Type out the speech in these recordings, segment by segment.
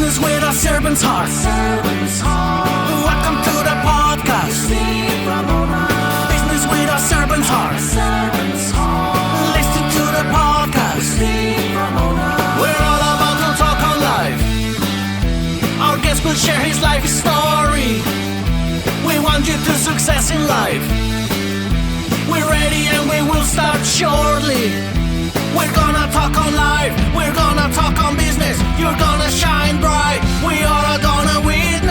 Business with a servant's heart. Welcome to the podcast. Ramona. Business with a servant's heart. Listen to the podcast. Ramona. We're all about to talk on life. Our guest will share his life story. We want you to success in life. We're ready and we will start shortly. We're gonna talk on life. We're gonna talk on business. You're gonna shine bright. We are gonna witness.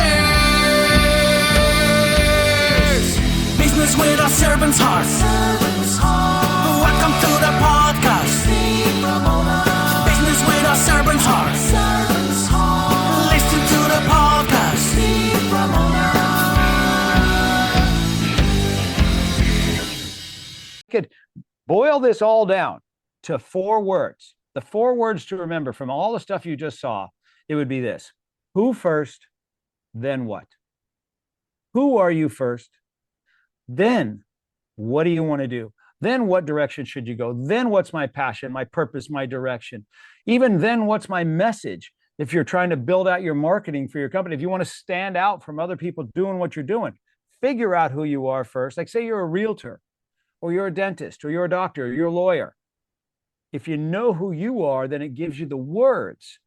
Business with a servant's heart. Welcome to the podcast. Business with a servant's heart. Listen to the podcast. Could boil this all down to 4 words. The 4 words to remember from all the stuff you just saw, it would be this: who first, then what? Who are you first? Then what do you want to do? Then what direction should you go? Then what's my passion, my purpose, my direction? Even then, what's my message? If you're trying to build out your marketing for your company, if you want to stand out from other people doing what you're doing, figure out who you are first. Like say you're a realtor, or you're a dentist, or you're a doctor, or you're a lawyer. If you know who you are, then it gives you the words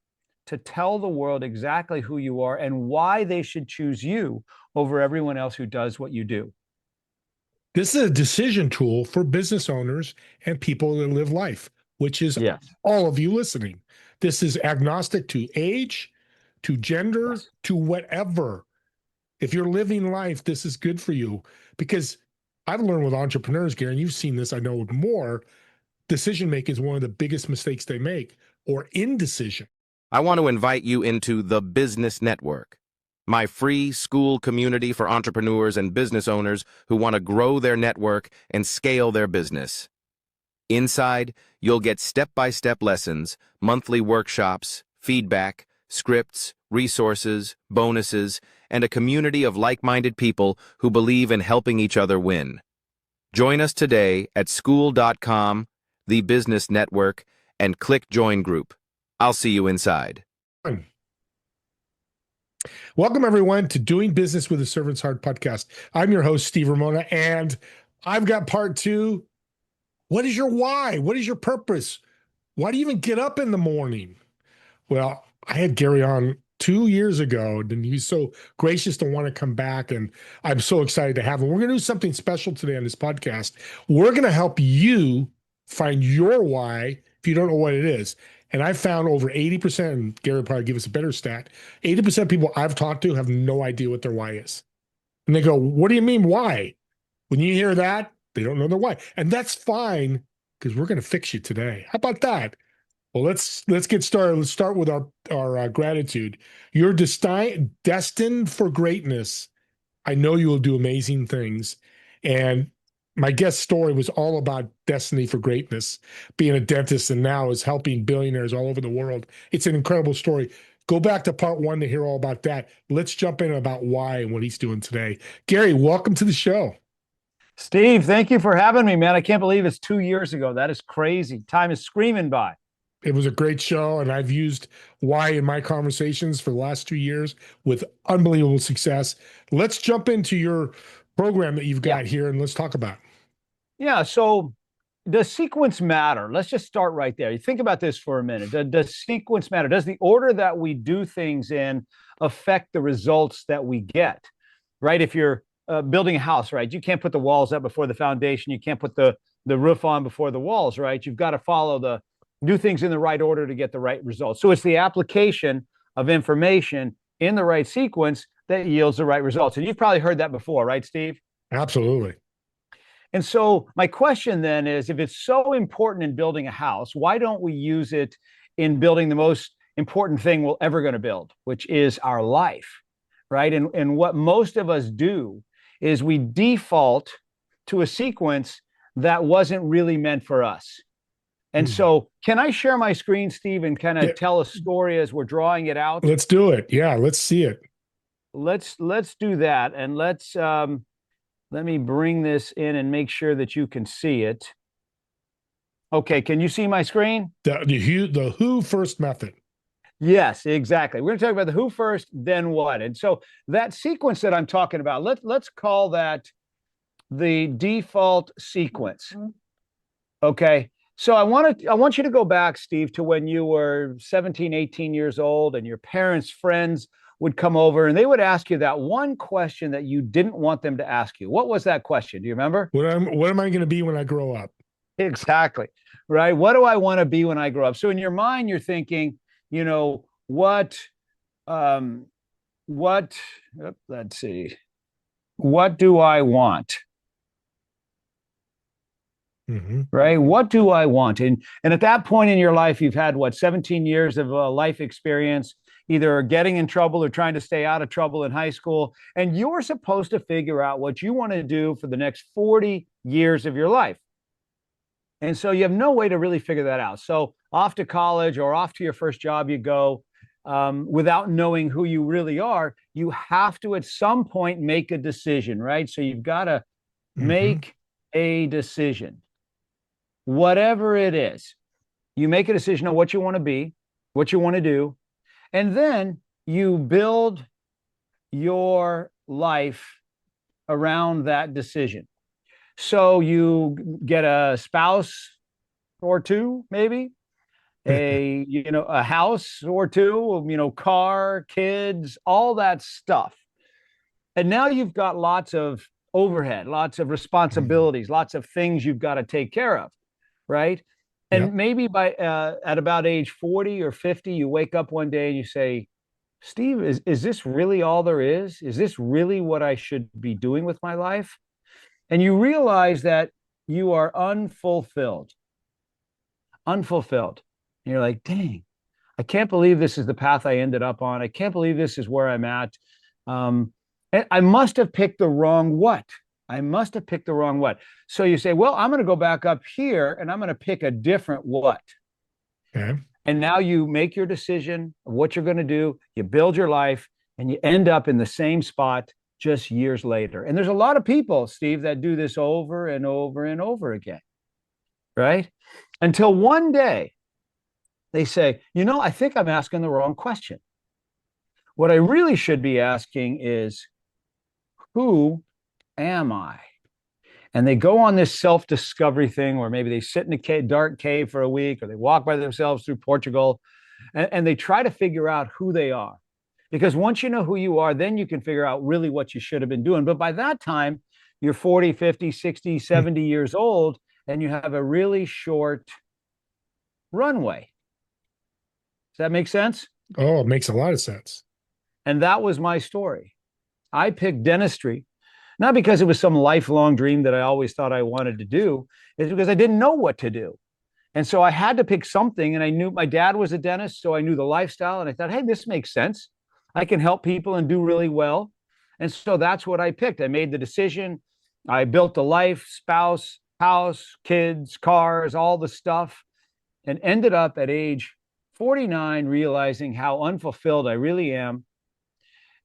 to tell the world exactly who you are and why they should choose you over everyone else who does what you do. This is a decision tool for business owners and people that live life, which is all of you listening. This is agnostic to age, to gender, to whatever. If you're living life, this is good for you, because I've learned with entrepreneurs, Gary, and you've seen this, I know more, decision making is one of the biggest mistakes they make, or indecision. I want to invite you into the Business Network, my free school community for entrepreneurs and business owners who want to grow their network and scale their business. Inside, you'll get step-by-step lessons, monthly workshops, feedback, scripts, resources, bonuses, and a community of like-minded people who believe in helping each other win. Join us today at school.com, the Business Network, and click Join Group. I'll see you inside. Welcome, everyone, to Doing Business with a Servant's Heart podcast. I'm your host, Steve Ramona, and I've got part 2. What is your why? What is your purpose? Why do you even get up in the morning? Well, I had Gary on 2 years ago, and he's so gracious to want to come back, and I'm so excited to have him. We're going to do something special today on this podcast. We're going to help you find your why if you don't know what it is. And I found over 80%, and Gary will probably give us a better stat, 80% of people I've talked to have no idea what their why is. And they go, what do you mean why? When you hear that, they don't know their why. And that's fine, because we're going to fix you today. How about that? Well, let's get started. Let's start with our gratitude. You're destined for greatness. I know you will do amazing things. And my guest story was all about destiny for greatness, being a dentist, and now is helping billionaires all over the world. It's an incredible story. Go back to part 1 to hear all about that. Let's jump in about why and what he's doing today. Gary, welcome to the show. Steve, thank you for having me, man. I can't believe it's 2 years ago. That is crazy. Time is screaming by. It was a great show, and I've used why in my conversations for the last 2 years with unbelievable success. Let's jump into your program that you've got here, and let's talk about it. Yeah, so does sequence matter? Let's just start right there. You think about this for a minute. Does sequence matter? Does the order that we do things in affect the results that we get, right? If you're building a house, right, you can't put the walls up before the foundation. You can't put the roof on before the walls, right? You've got to do things in the right order to get the right results. So it's the application of information in the right sequence that yields the right results. And you've probably heard that before, right, Steve? Absolutely. And so my question then is, if it's so important in building a house, why don't we use it in building the most important thing we're ever going to build, which is our life, right? And what most of us do is we default to a sequence that wasn't really meant for us. And so can I share my screen, Steve, and kind of tell a story as we're drawing it out? Let's do it. Yeah, let's see it. Let's do that. And let me bring this in and make sure that you can see it. Okay, can you see my screen? The who first method. Yes, exactly. We're going to talk about the who first, then what. And so that sequence that I'm talking about, let's call that the default sequence. Okay. So I want you to go back, Steve, to when you were 17, 18 years old and your parents' friends would come over and they would ask you that one question that you didn't want them to ask you. What was that question? Do you remember? What am I going to be when I grow up? Exactly. Right. What do I want to be when I grow up? So in your mind, you're thinking, you know, um, what, let's see, what do I want? Mm-hmm. Right? What do I want? And at that point in your life, you've had what, 17 years of life experience, either getting in trouble or trying to stay out of trouble in high school. And you're supposed to figure out what you want to do for the next 40 years of your life. And so you have no way to really figure that out. So off to college or off to your first job you go, without knowing who you really are. You have to at some point make a decision, right? So you've got to Mm-hmm. make a decision, whatever it is. You make a decision on what you want to be, what you want to do, and then you build your life around that decision. So you get a spouse or two, maybe a house or two, car, kids, all that stuff. And now you've got lots of overhead, lots of responsibilities, lots of things you've got to take care of, right? And Yep. maybe by at about age 40 or 50, you wake up one day and you say, Steve, is this really all there is? Is this really what I should be doing with my life? And you realize that you are unfulfilled. And you're like, dang, I can't believe this is the path I ended up on. I can't believe this is where I'm at. I must have picked the wrong what. I must have picked the wrong what. So you say, well, I'm going to go back up here and I'm going to pick a different what. Okay. And now you make your decision of what you're going to do. You build your life and you end up in the same spot just years later. And there's a lot of people, Steve, that do this over and over and over again, right? Until one day they say, I think I'm asking the wrong question. What I really should be asking is, who am I? And they go on this self-discovery thing where maybe they sit in a dark cave for a week or they walk by themselves through Portugal and they try to figure out who they are. Because once you know who you are, then you can figure out really what you should have been doing. But by that time, you're 40, 50, 60, 70 years old, and you have a really short runway. Does that make sense? Oh, it makes a lot of sense. And that was my story. I picked dentistry, not because it was some lifelong dream that I always thought I wanted to do. It's because I didn't know what to do. And so I had to pick something. And I knew my dad was a dentist, so I knew the lifestyle. And I thought, hey, this makes sense. I can help people and do really well. And so that's what I picked. I made the decision. I built a life, spouse, house, kids, cars, all the stuff, and ended up at age 49 realizing how unfulfilled I really am.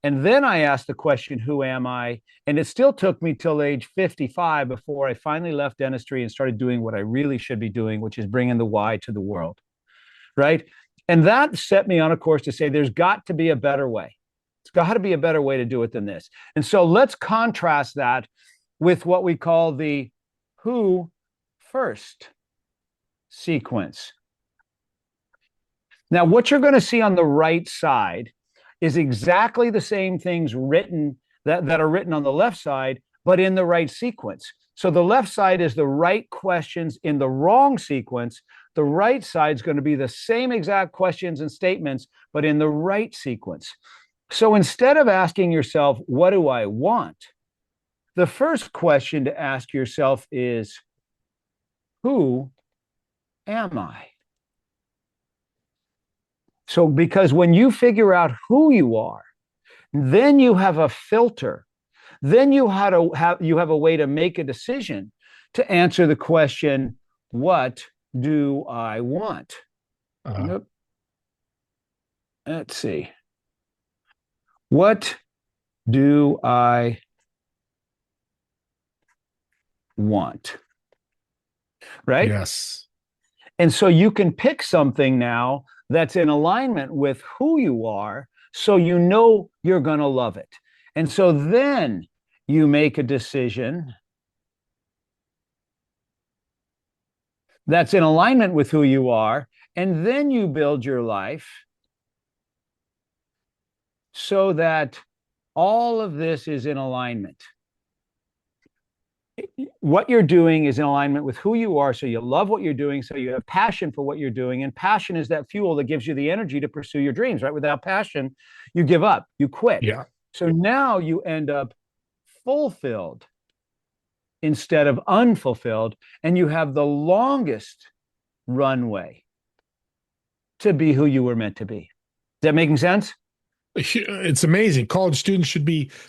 And then I asked the question, who am I? And it still took me till age 55 before I finally left dentistry and started doing what I really should be doing, which is bringing the why to the world, right? And that set me on a course to say, there's got to be a better way. It's got to be a better way to do it than this. And so let's contrast that with what we call the who first sequence. Now, what you're going to see on the right side is exactly the same things written that are written on the left side, but in the right sequence. So the left side is the right questions in the wrong sequence. The right side is going to be the same exact questions and statements, but in the right sequence. So instead of asking yourself, what do I want? The first question to ask yourself is, who am I? So because when you figure out who you are, then you have a filter. Then you have a way to make a decision to answer the question, what do I want? Let's see. What do I want? Right? Yes. And so you can pick something now that's in alignment with who you are, so you know you're going to love it. And so then you make a decision that's in alignment with who you are, and then you build your life so that all of this is in alignment. What you're doing is in alignment with who you are, so you love what you're doing, so you have passion for what you're doing. And passion is that fuel that gives you the energy to pursue your dreams, right? Without passion, you give up, you quit. Yeah. So now you end up fulfilled instead of unfulfilled, and you have the longest runway to be who you were meant to be. Is that making sense? It's amazing. College students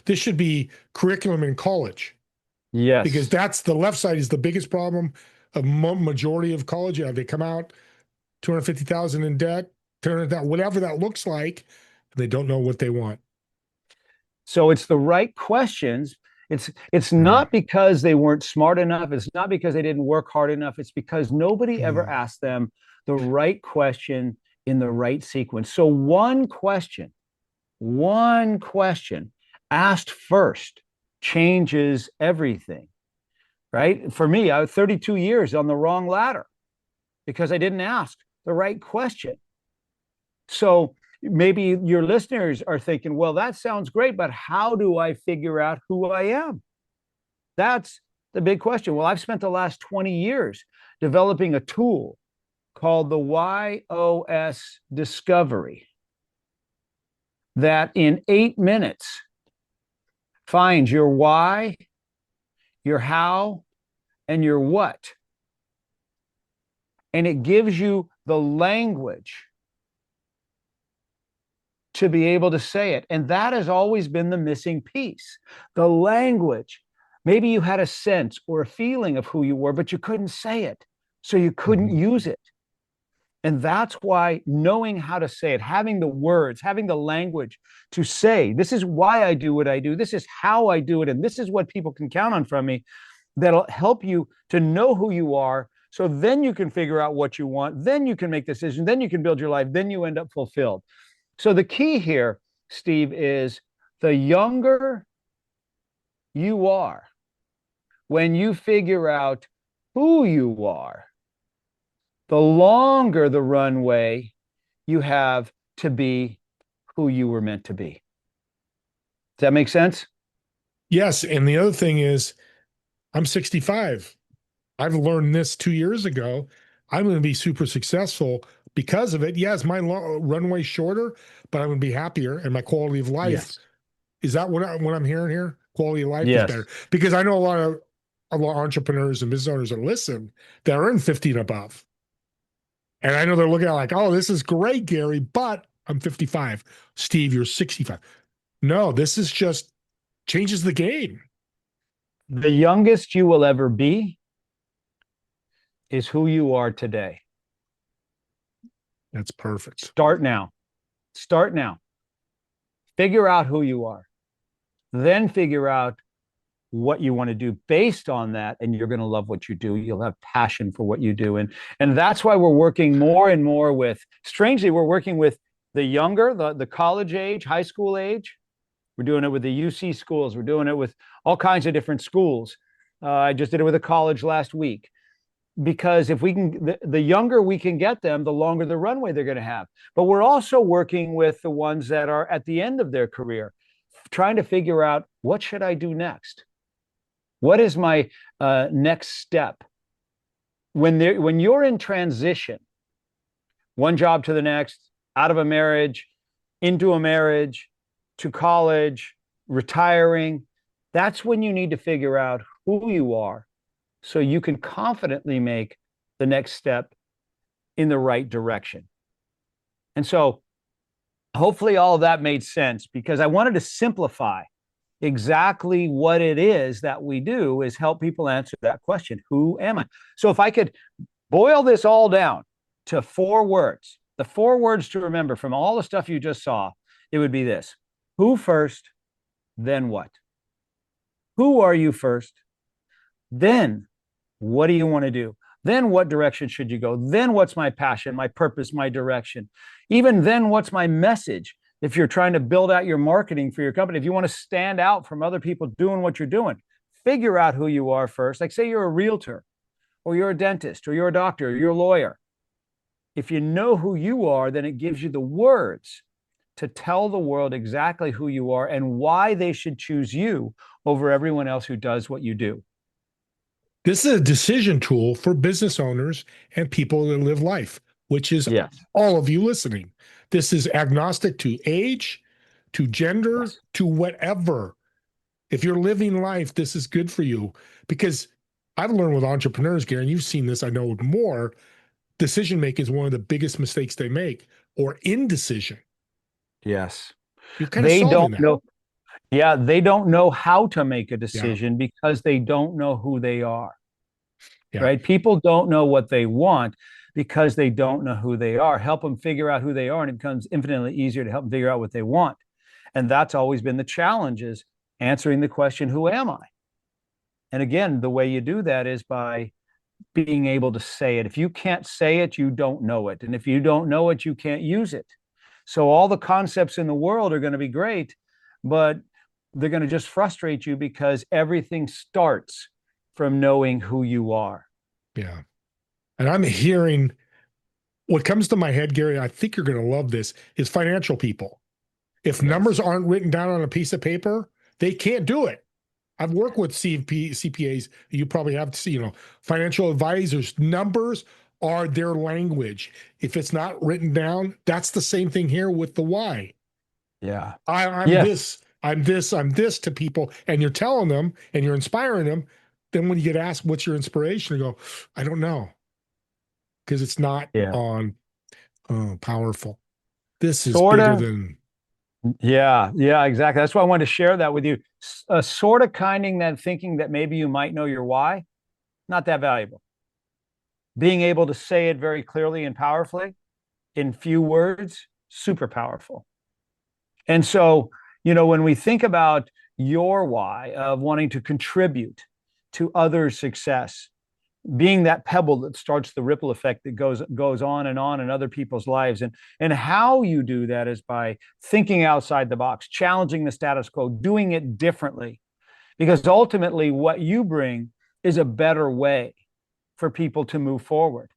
this should be curriculum in college. Yes. Because that's the left side is the biggest problem of majority of college. Yeah, they come out 250,000 in debt, whatever that looks like, and they don't know what they want. So it's the right questions. It's not because they weren't smart enough. It's not because they didn't work hard enough. It's because nobody ever asked them the right question in the right sequence. So one question asked first changes everything, right? For me, I was 32 years on the wrong ladder because I didn't ask the right question. So maybe your listeners are thinking, well, that sounds great, but how do I figure out who I am? That's the big question. Well, I've spent the last 20 years developing a tool called the YOS Discovery that in 8 minutes finds your why, your how, and your what. And it gives you the language to be able to say it. And that has always been the missing piece, the language. Maybe you had a sense or a feeling of who you were, but you couldn't say it, so you couldn't use it. And that's why knowing how to say it, having the words, having the language to say, this is why I do what I do, this is how I do it, and this is what people can count on from me, that'll help you to know who you are. So then you can figure out what you want, then you can make decisions, then you can build your life, then you end up fulfilled. So the key here, Steve, is the younger you are, when you figure out who you are, the longer the runway you have to be who you were meant to be. Does that make sense? Yes. And the other thing is, I'm 65. I've learned this 2 years ago. I'm going to be super successful because of it. Yes, my runway shorter, but I'm going to be happier, and my quality of life. Yes. Is that what I'm hearing here? Quality of life Yes. is better. Because I know a lot of entrepreneurs and business owners that listen that are in 50 and above. And I know they're looking at like, oh, this is great, Gary, but I'm 55. Steve, you're 65. No, this is just changes the game. The youngest you will ever be is who you are today. That's perfect. Start now. Start now. Figure out who you are. Then figure out what you want to do based on that, and you're going to love what you do. You'll have passion for what you do. And that's why we're working more and more with, strangely, we're working with the younger, the college age, high school age. We're doing it with the UC schools. We're doing it with all kinds of different schools. I just did it with a college last week. Because if we can, the younger we can get them, the longer the runway they're going to have. But we're also working with the ones that are at the end of their career, trying to figure out, what should I do next? What is my next step? When you're in transition, one job to the next, out of a marriage, into a marriage, to college, retiring, that's when you need to figure out who you are, so you can confidently make the next step in the right direction. And so hopefully all of that made sense, because I wanted to simplify exactly what it is that we do, is help people answer that question. Who am I? So if I could boil this all down to 4 words, the 4 words to remember from all the stuff you just saw, it would be this: who first, then what? Who are you first? Then what do you want to do? Then what direction should you go? Then what's my passion, my purpose, my direction? Even then, what's my message? If you're trying to build out your marketing for your company, if you want to stand out from other people doing what you're doing, figure out who you are first. Like, say you're a realtor, or you're a dentist, or you're a doctor, or you're a lawyer. If you know who you are, then it gives you the words to tell the world exactly who you are and why they should choose you over everyone else who does what you do. This is a decision tool for business owners and people that live life, which is Yes. all of you listening. This is agnostic to age, to gender, Yes. to whatever. If you're living life, this is good for you, because I've learned with entrepreneurs, Gary, and you've seen this, I know more, decision making is one of the biggest mistakes they make, or indecision. Yes. You're kind of They solving don't that. know. Yeah, they don't know how to make a Yeah. decision because they don't know who they are. Yeah. Right? People don't know what they want because they don't know who they are. Help them figure out who they are, and it becomes infinitely easier to help them figure out what they want. And that's always been the challenge, is answering the question, who am I? And again, the way you do that is by being able to say it. If you can't say it, you don't know it. And if you don't know it, you can't use it. So all the concepts in the world are going to be great, but they're going to just frustrate you because everything starts from knowing who you are. Yeah. And I'm hearing, what comes to my head, Gary, I think you're going to love this, is financial people. If numbers aren't written down on a piece of paper, they can't do it. I've worked with CPAs. You probably have to see, financial advisors. Numbers are their language. If it's not written down, that's the same thing here with the why. Yeah. I'm Yes. I'm this to people, and you're telling them and you're inspiring them. Then when you get asked, what's your inspiration? You go, I don't know. Because it's not on powerful. This is bigger than. Yeah, exactly. That's why I wanted to share that with you. Sort of thinking that maybe you might know your why, not that valuable. Being able to say it very clearly and powerfully in few words, super powerful. And so, when we think about your why of wanting to contribute to others' success, being that pebble that starts the ripple effect that goes on in other people's lives, and how you do that is by thinking outside the box, challenging the status quo, doing it differently, because ultimately what you bring is a better way for people to move forward.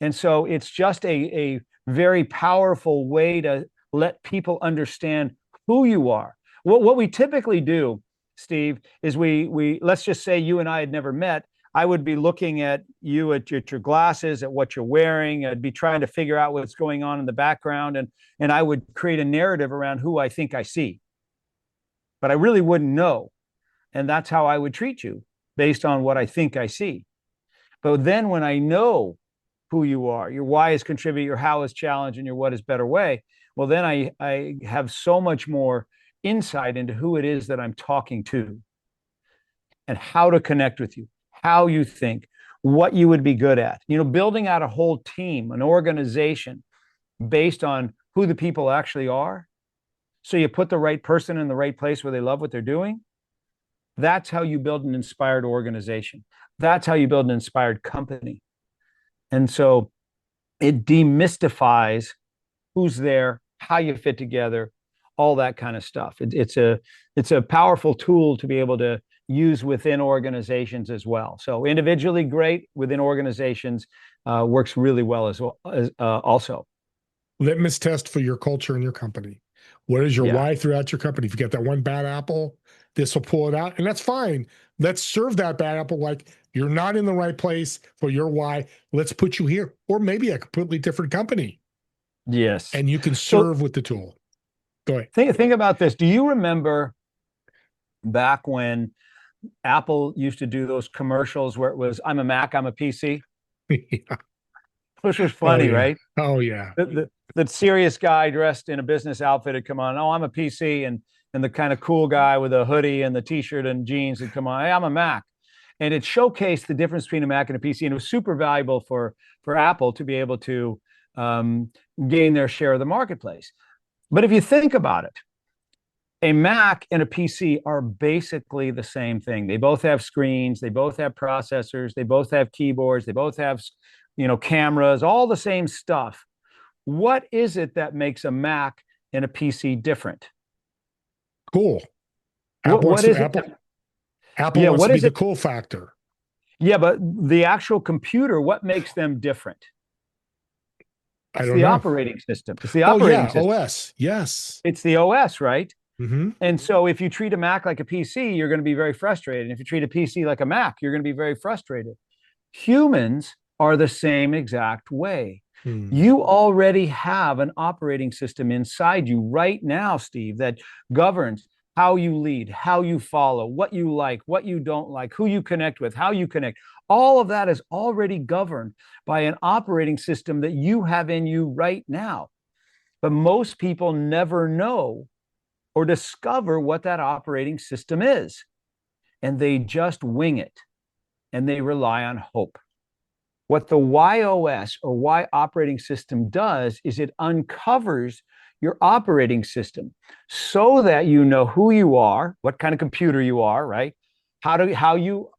And so it's just a very powerful way to let people understand who you are. What we typically do, Steve, is we let's just say you and I had never met. I would be looking at you, at your glasses, at what you're wearing. I'd be trying to figure out what's going on in the background, and I would create a narrative around who I think I see. But I really wouldn't know. And that's how I would treat you, based on what I think I see. But then when I know who you are, your why is contribute, your how is challenge, and your what is better way, well, then I have so much more insight into who it is that I'm talking to and how to connect with you, how you think, what you would be good at. Building out a whole team, an organization based on who the people actually are. So you put the right person in the right place where they love what they're doing. That's how you build an inspired organization. That's how you build an inspired company. And so it demystifies who's there, how you fit together, all that kind of stuff. It's a powerful tool to be able to use within organizations as well. So individually, great. Within organizations, works really well as well as also. Litmus test for your culture and your company. What is your why throughout your company? If you get that one bad apple, this will pull it out, and that's fine. Let's serve that bad apple like you're not in the right place for your why. Let's put you here, or maybe a completely different company. Yes. And you can serve with the tool. Go ahead. Think about this. Do you remember back when Apple used to do those commercials where it was, I'm a Mac, I'm a PC? Yeah. Which was funny, right? Oh, yeah. The serious guy dressed in a business outfit had come on, oh, I'm a PC, and the kind of cool guy with a hoodie and the t-shirt and jeans had come on, hey, I'm a Mac. And it showcased the difference between a Mac and a PC, and it was super valuable for Apple to be able to gain their share of the marketplace. But if you think about it, A Mac and a PC are basically the same thing. They both have screens, they both have processors, they both have keyboards, they both have, cameras, all the same stuff. What is it that makes a Mac and a PC different? Cool. What is it? Apple Yeah, wants what to be is the it? cool factor. Yeah, but the actual computer, what makes them different? I It's don't the know. operating system. It's the Oh operating yeah, system. OS. Yes. It's the OS, right? Mm-hmm. And so if you treat a Mac like a PC, you're going to be very frustrated. And if you treat a PC like a Mac, you're going to be very frustrated. Humans are the same exact way. You already have an operating system inside you right now, Steve, that governs how you lead, how you follow, what you like, what you don't like, who you connect with, how you connect. All of that is already governed by an operating system that you have in you right now. But most people never know or discover what that operating system is. And they just wing it and they rely on hope. What the YOS or Y operating system does is it uncovers your operating system so that you know who you are, what kind of computer you are, right? How you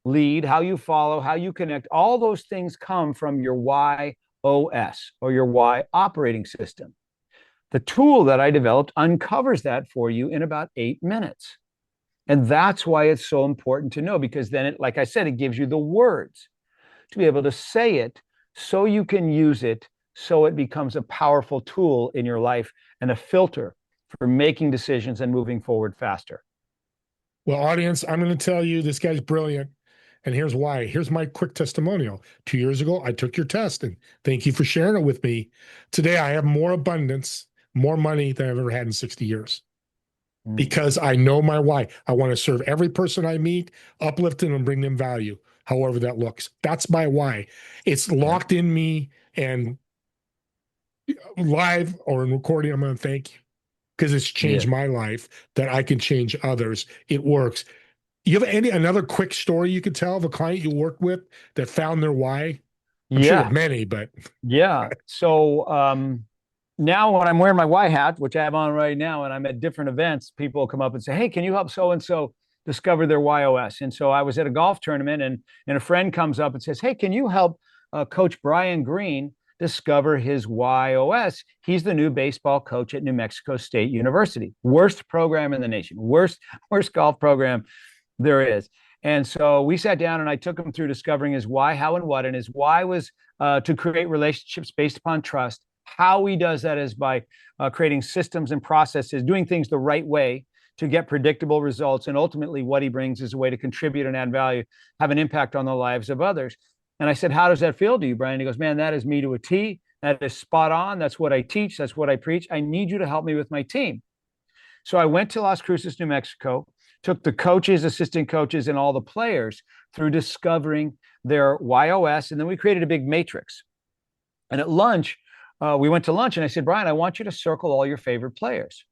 lead, how you follow, how you connect. All those things come from your YOS or your Y operating system. The tool that I developed uncovers that for you in about 8 minutes. And that's why it's so important to know, because then it, like I said, it gives you the words to be able to say it so you can use it so it becomes a powerful tool in your life and a filter for making decisions and moving forward faster. Well, audience, I'm going to tell you this guy's brilliant. And here's why. Here's my quick testimonial. 2 years ago, I took your test, and thank you for sharing it with me. Today, I have more abundance, more money than I've ever had in 60 years because I know my why. I want to serve every person I meet, uplift them and bring them value, however that looks. That's my why. It's locked in me, and live or in recording, I'm going to thank you because it's changed my life that I can change others. It works. You have another quick story you could tell of a client you worked with that found their why? I'm sure you have many, but So now when I'm wearing my Y hat, which I have on right now, and I'm at different events, people will come up and say, "Hey, can you help so and so discover their YOS?" And so I was at a golf tournament, and a friend comes up and says, "Hey, can you help Coach Brian Green discover his YOS? He's the new baseball coach at New Mexico State University. Worst program in the nation. Worst golf program there is." And so we sat down and I took him through discovering his why, how, and what. And his why was to create relationships based upon trust. How he does that is by creating systems and processes, doing things the right way to get predictable results. And ultimately, what he brings is a way to contribute and add value, have an impact on the lives of others. And I said, "How does that feel to you, Brian?" He goes, "Man, that is me to a T. That is spot on. That's what I teach. That's what I preach. I need you to help me with my team." So I went to Las Cruces, New Mexico, took the coaches, assistant coaches, and all the players through discovering their YOS. And then we created a big matrix. And at lunch, we went to lunch and I said, "Brian, I want you to circle all your favorite players."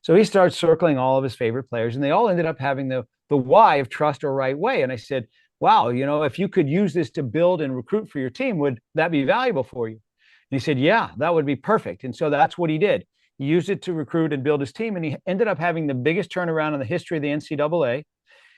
So he started circling all of his favorite players, and they all ended up having the Y of trust or right way. And I said, "Wow, if you could use this to build and recruit for your team, would that be valuable for you?" And he said, "Yeah, that would be perfect." And so that's what he did. He used it to recruit and build his team, and he ended up having the biggest turnaround in the history of the NCAA.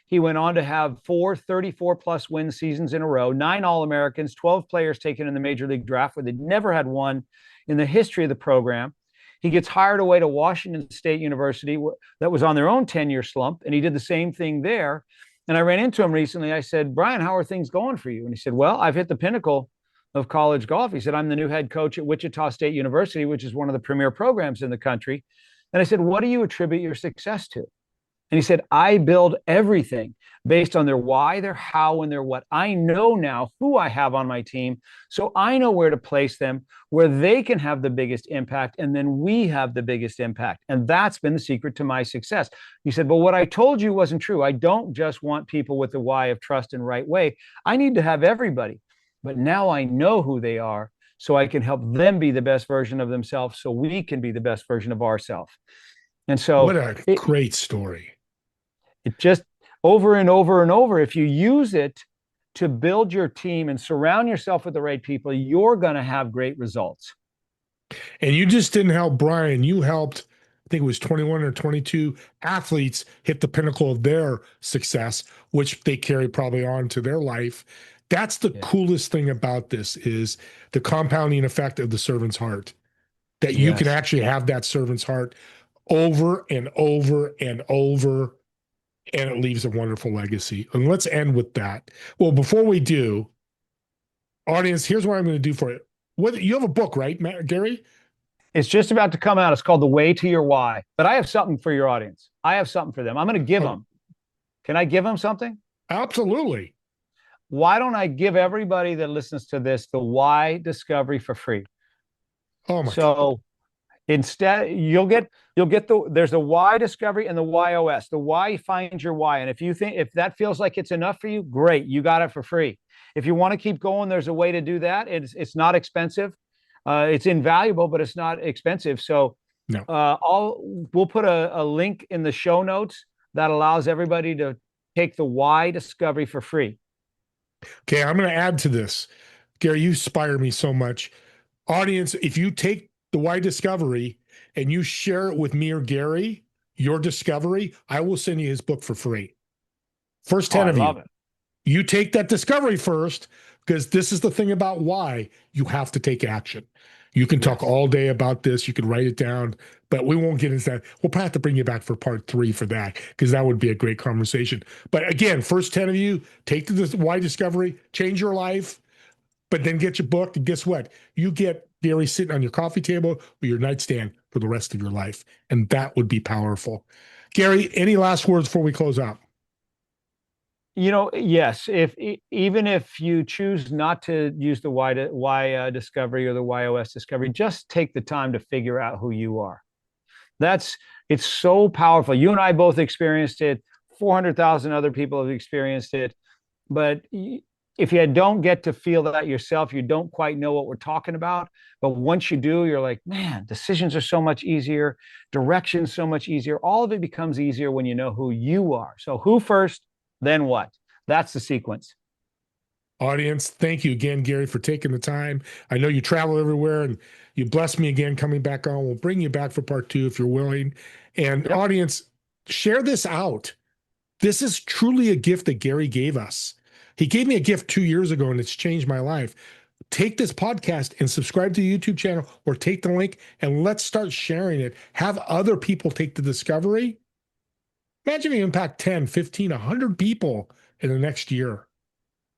He went on to have 34+ win seasons in a row, 9 All-Americans, 12 players taken in the Major League Draft, where they'd never had one in the history of the program. He gets hired away to Washington State University that was on their own 10-year slump, and he did the same thing there. And I ran into him recently. I said, "Brian, how are things going for you?" And he said, "Well, I've hit the pinnacle of college golf." He said, "I'm the new head coach at Wichita State University, which is one of the premier programs in the country." And I said, "What do you attribute your success to?" And he said, "I build everything based on their why, their how, and their what. I know now who I have on my team, so I know where to place them, where they can have the biggest impact, and then we have the biggest impact. And that's been the secret to my success." He said, "But what I told you wasn't true. I don't just want people with the why of trust and right way. I need to have everybody. But now I know who they are, so I can help them be the best version of themselves, so we can be the best version of ourselves." And so what a great story. It just over and over and over, if you use it to build your team and surround yourself with the right people, you're going to have great results. And you just didn't help Brian. You helped think it was 21 or 22 athletes hit the pinnacle of their success, which they carry probably on to their life. That's the coolest thing about this is the compounding effect of the servant's heart, that you can actually have that servant's heart over and over and over, and it leaves a wonderful legacy. And let's end with that. Well, before we do, audience, here's what I'm going to do for you. What, you have a book, right, Gary? It's just about to come out. It's called The Way to Your Why. But I have something for your audience. I have something for them. I'm going to give them. Can I give them something? Absolutely. Why don't I give everybody that listens to this the Why Discovery for free? Oh my God. So instead, you'll get there's the Why Discovery and the YOS. The Why, find your why. And if that feels like it's enough for you, great, you got it for free. If you want to keep going, there's a way to do that. It's not expensive. It's invaluable, but it's not expensive. So no. We'll put a link in the show notes that allows everybody to take the Why Discovery for free. Okay, I'm going to add to this. Gary, you inspire me so much. Audience, if you take the Why Discovery and you share it with me or Gary, your discovery, I will send you his book for free. First 10 of you. I love it. You take that discovery first, because this is the thing about why you have to take action. You can talk all day about this. You can write it down, but we won't get into that. We'll probably have to bring you back for part 3 for that, because that would be a great conversation. But again, first 10 of you, take the Why Discovery, change your life, but then get your book. And guess what? You get Gary sitting on your coffee table or your nightstand for the rest of your life. And that would be powerful. Gary, any last words before we close out? Yes. Even if you choose not to use the Why Discovery or the YOS Discovery, just take the time to figure out who you are. It's so powerful. You and I both experienced it. 400,000 other people have experienced it. But if you don't get to feel that yourself, you don't quite know what we're talking about. But once you do, you're like, man, decisions are so much easier. Direction's so much easier. All of it becomes easier when you know who you are. So who first? Then what? That's the sequence. Audience, thank you again, Gary, for taking the time. I know you travel everywhere, and you blessed me again coming back on. We'll bring you back for part 2 if you're willing. And audience, share this out. This is truly a gift that Gary gave us. He gave me a gift 2 years ago, and it's changed my life. Take this podcast and subscribe to the YouTube channel, or take the link and let's start sharing it. Have other people take the discovery. Imagine you impact 10, 15, 100 people in the next year.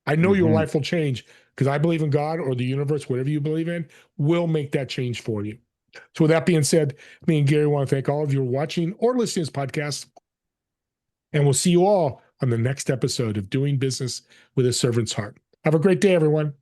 I know your life will change, because I believe in God, or the universe, whatever you believe in, will make that change for you. So with that being said, me and Gary want to thank all of you for watching or listening to this podcast. And we'll see you all on the next episode of Doing Business with a Servant's Heart. Have a great day, everyone.